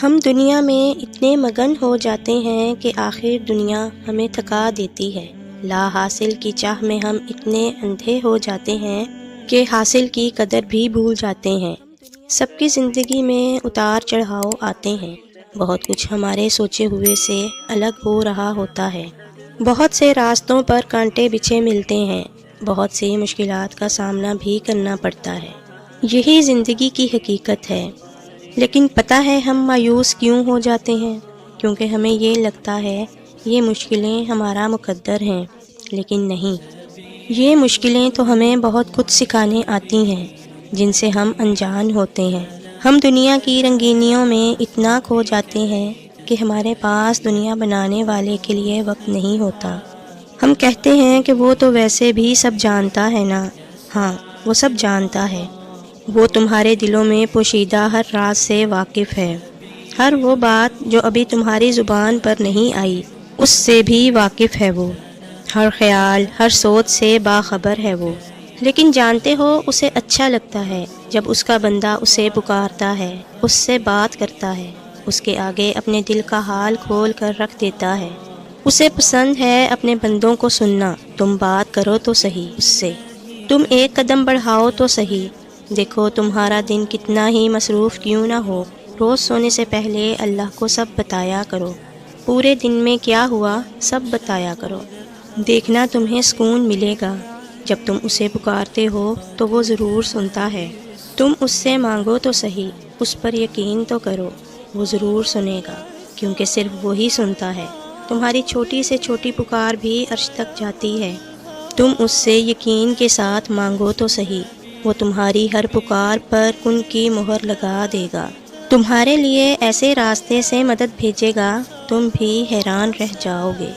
ہم دنیا میں اتنے مگن ہو جاتے ہیں کہ آخر دنیا ہمیں تھکا دیتی ہے۔ لا حاصل کی چاہ میں ہم اتنے اندھے ہو جاتے ہیں کہ حاصل کی قدر بھی بھول جاتے ہیں۔ سب کی زندگی میں اتار چڑھاؤ آتے ہیں، بہت کچھ ہمارے سوچے ہوئے سے الگ ہو رہا ہوتا ہے، بہت سے راستوں پر کانٹے بچھے ملتے ہیں، بہت سی مشکلات کا سامنا بھی کرنا پڑتا ہے۔ یہی زندگی کی حقیقت ہے۔ لیکن پتہ ہے ہم مایوس کیوں ہو جاتے ہیں؟ کیونکہ ہمیں یہ لگتا ہے یہ مشکلیں ہمارا مقدر ہیں، لیکن نہیں، یہ مشکلیں تو ہمیں بہت کچھ سکھانے آتی ہیں جن سے ہم انجان ہوتے ہیں۔ ہم دنیا کی رنگینیوں میں اتنا کھو جاتے ہیں کہ ہمارے پاس دنیا بنانے والے کے لیے وقت نہیں ہوتا۔ ہم کہتے ہیں کہ وہ تو ویسے بھی سب جانتا ہے نا۔ ہاں، وہ سب جانتا ہے، وہ تمہارے دلوں میں پوشیدہ ہر راز سے واقف ہے، ہر وہ بات جو ابھی تمہاری زبان پر نہیں آئی اس سے بھی واقف ہے، وہ ہر خیال، ہر سوچ سے باخبر ہے وہ۔ لیکن جانتے ہو اسے اچھا لگتا ہے جب اس کا بندہ اسے پکارتا ہے، اس سے بات کرتا ہے، اس کے آگے اپنے دل کا حال کھول کر رکھ دیتا ہے۔ اسے پسند ہے اپنے بندوں کو سننا۔ تم بات کرو تو صحیح اس سے، تم ایک قدم بڑھاؤ تو صحیح۔ دیکھو تمہارا دن کتنا ہی مصروف کیوں نہ ہو، روز سونے سے پہلے اللہ کو سب بتایا کرو، پورے دن میں کیا ہوا سب بتایا کرو۔ دیکھنا تمہیں سکون ملے گا، جب تم اسے پکارتے ہو تو وہ ضرور سنتا ہے۔ تم اس سے مانگو تو صحیح، اس پر یقین تو کرو، وہ ضرور سنے گا، کیونکہ صرف وہی سنتا ہے۔ تمہاری چھوٹی سے چھوٹی پکار بھی عرش تک جاتی ہے۔ تم اس سے یقین کے ساتھ مانگو تو صحیح، وہ تمہاری ہر پکار پر کن کی مہر لگا دے گا، تمہارے لیے ایسے راستے سے مدد بھیجے گا تم بھی حیران رہ جاؤ گے۔